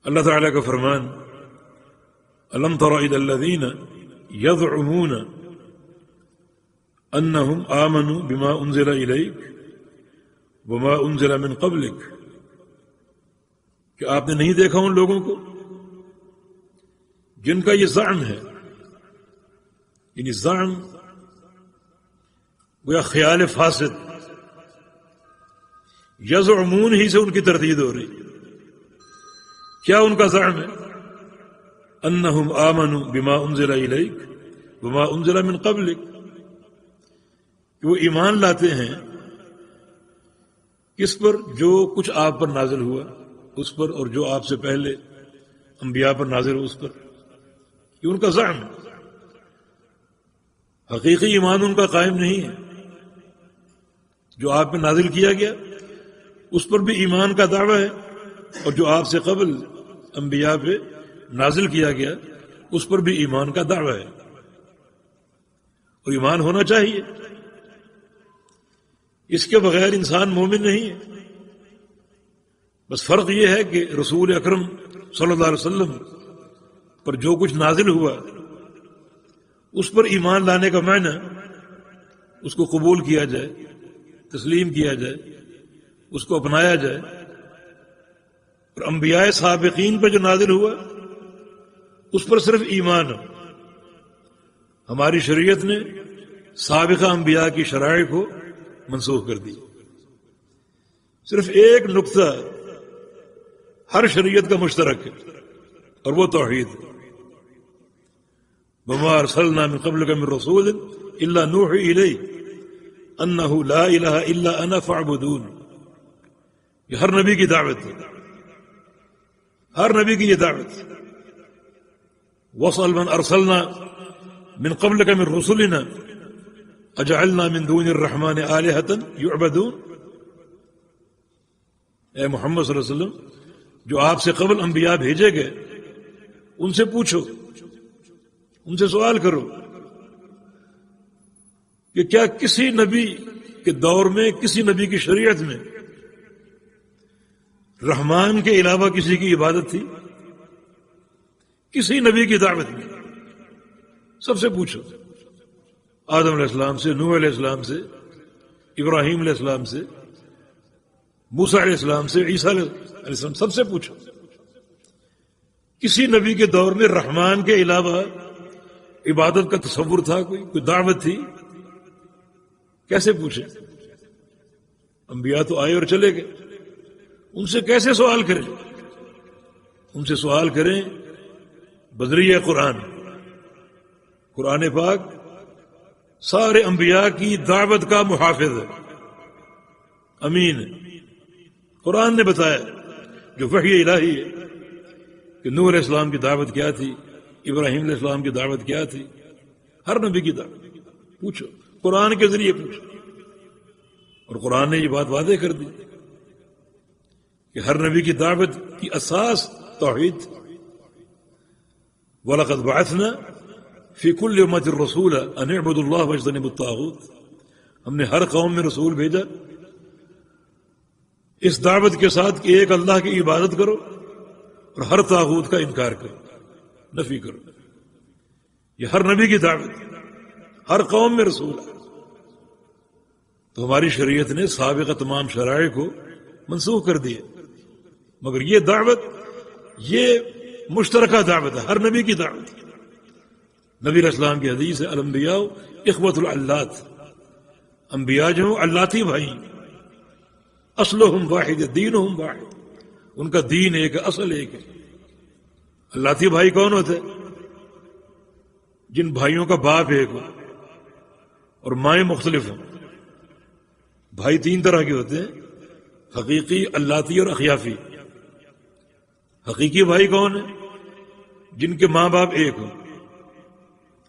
اللہ تعالیٰ کا فرمان الم تر الی الذین یزعمون انہم آمنوا بما انزل الیک وما انزل من قبلک، کہ آپ نے نہیں دیکھا ان لوگوں کو جن کا یہ زعم ہے، یعنی زعم گویا خیال فاسد، یزعمون ہی سے ان کی تردید ہو رہی۔ کیا ان کا زعم ہے؟ انہم آمنوا بما انزل الیک وما انزل من قبلک، کہ وہ ایمان لاتے ہیں کس پر؟ جو کچھ آپ پر نازل ہوا اس پر، اور جو آپ سے پہلے انبیاء پر نازل ہوا اس پر۔ یہ ان کا زعم ہے، حقیقی ایمان ان کا قائم نہیں ہے۔ جو آپ پہ نازل کیا گیا اس پر بھی ایمان کا دعویٰ ہے، اور جو آپ سے قبل انبیاء پہ نازل کیا گیا اس پر بھی ایمان کا دعویٰ ہے، اور ایمان ہونا چاہیے، اس کے بغیر انسان مومن نہیں ہے۔ بس فرق یہ ہے کہ رسول اکرم صلی اللہ علیہ وسلم پر جو کچھ نازل ہوا اس پر ایمان لانے کا معنی اس کو قبول کیا جائے، تسلیم کیا جائے، اس کو اپنایا جائے۔ اور انبیاء سابقین پر جو نازل ہوا اس پر صرف ایمان ہے۔ ہماری شریعت نے سابقہ انبیاء کی شرائع کو منسوخ کر دی۔ صرف ایک نقطہ ہر شریعت کا مشترک ہے، اور وہ توحید ہے۔ وما ارسلنا من قبلک من رسول الا نوحی الیہ انہ لا الہ الا انا فاعبدون۔ یہ ہر نبی کی دعوت ہے، ہر نبی کی یہ دعوت۔ وَاسْأَلْ مَنْ أَرْسَلْنَا مِنْ قَبْلِكَ مِنْ رُسُلِنَا أَجَعَلْنَا مِنْ دُونِ الرَّحْمَنِ آلِهَةً يُعْبَدُونَ۔ اے محمد صلی اللہ علیہ وسلم، جو آپ سے قبل انبیاء بھیجے گئے ان سے پوچھو، ان سے سوال کرو کہ کیا کسی نبی کے دور میں، کسی نبی کی شریعت میں رحمان کے علاوہ کسی کی عبادت تھی؟ کسی نبی کی دعوت میں سب سے پوچھو، آدم علیہ السلام سے، نوح علیہ السلام سے، ابراہیم علیہ السلام سے، موسیٰ علیہ السلام سے، عیسیٰ علیہ السلام، سب سے پوچھو کسی نبی کے دور میں رحمان کے علاوہ عبادت کا تصور تھا؟ کوئی دعوت تھی؟ کیسے پوچھے؟ انبیاء تو آئے اور چلے گئے، ان سے کیسے سوال کریں؟ ان سے سوال کریں بذریعہ قرآن۔ قرآن پاک سارے انبیاء کی دعوت کا محافظ ہے، امین ہے۔ قرآن نے بتایا جو وحی الہی ہے کہ نوح علیہ السلام کی دعوت کیا تھی، ابراہیم علیہ السلام کی دعوت کیا تھی، ہر نبی کی دعوت پوچھو، قرآن کے ذریعے پوچھو۔ اور قرآن نے یہ بات واضح کر دی کہ ہر نبی کی دعوت کی اساس توحید۔ وَلَقَدْ بَعَثْنَا فِي كُلِّ أُمَّةٍ رَسُولًا أَنِ اعْبُدُوا اللَّهَ وَاجْتَنِبُوا الطَّاغُوتَ۔ ہم نے ہر قوم میں رسول بھیجا اس دعوت کے ساتھ کہ ایک اللہ کی عبادت کرو اور ہر طاغوت کا انکار کرو، نفی کرو۔ یہ ہر نبی کی دعوت، ہر قوم میں رسول ہے۔ تو ہماری شریعت نے سابقہ تمام شرائع کو منسوخ کر دیا، مگر یہ دعوت، یہ مشترکہ دعوت ہے، ہر نبی کی دعوت۔ نبی علیہ السلام کی حدیث ہے الانبیاء اخوۃ العلات، انبیاء جو ہیں علاتی بھائی، اصلہم واحد دینہم واحد، ان کا دین ایک ہے، اصل ایک ہے۔ علاتی بھائی کون ہوتے ہیں؟ جن بھائیوں کا باپ ایک ہو اور مائیں مختلف ہوں۔ بھائی تین طرح کے ہوتے ہیں، حقیقی، علاتی اور اخیافی۔ حقیقی بھائی کون ہیں؟ جن کے ماں باپ ایک ہوں۔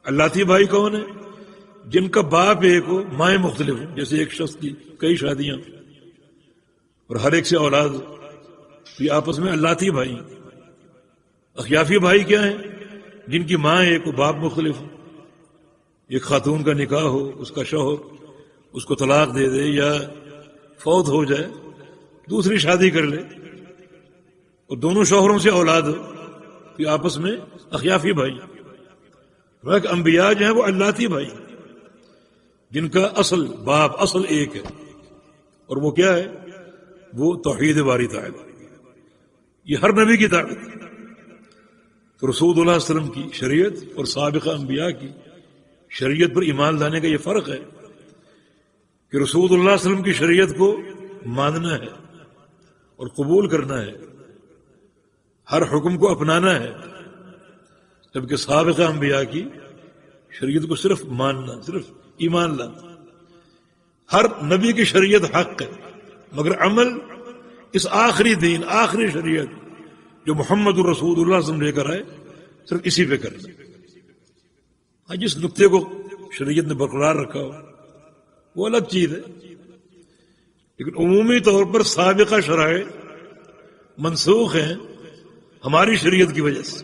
علاتی بھائی کون ہیں؟ جن کا باپ ایک ہو، مائیں مختلف ہوں، جیسے ایک شخص کی کئی شادیاں اور ہر ایک سے اولاد، یہ آپس میں علاتی بھائی ہیں۔ اخیافی بھائی کیا ہیں؟ جن کی ماں ایک ہو، باپ مختلف ہو۔ ایک خاتون کا نکاح ہو، اس کا شوہر اس کو طلاق دے دے یا فوت ہو جائے، دوسری شادی کر لے، اور دونوں شوہروں سے اولاد ہو کہ آپس میں اخیافی بھائی. کہ انبیاء جو ہیں وہ اللہتی بھائی جن کا اصل باپ اصل ایک ہے، اور وہ کیا ہے؟ وہ توحید باری تعالی. یہ ہر نبی کی دعوت ہے. تو رسول اللہ صلی اللہ علیہ وسلم کی شریعت اور سابقہ انبیاء کی شریعت پر ایمان لانے کا یہ فرق ہے کہ رسول اللہ صلی اللہ علیہ وسلم کی شریعت کو ماننا ہے اور قبول کرنا ہے، ہر حکم کو اپنانا ہے، جبکہ سابقہ انبیاء کی شریعت کو صرف ماننا، صرف ایمان لانا. ہر نبی کی شریعت حق ہے، مگر عمل اس آخری دین، آخری شریعت جو محمد الرسول اللہ صلی اللہ علیہ وسلم لے کر آئے، صرف اسی پہ کرنا. ہاں جس نقطے کو شریعت نے برقرار رکھا ہو وہ الگ چیز ہے، لیکن عمومی طور پر سابقہ شرائع منسوخ ہیں ہماری شریعت کی وجہ سے.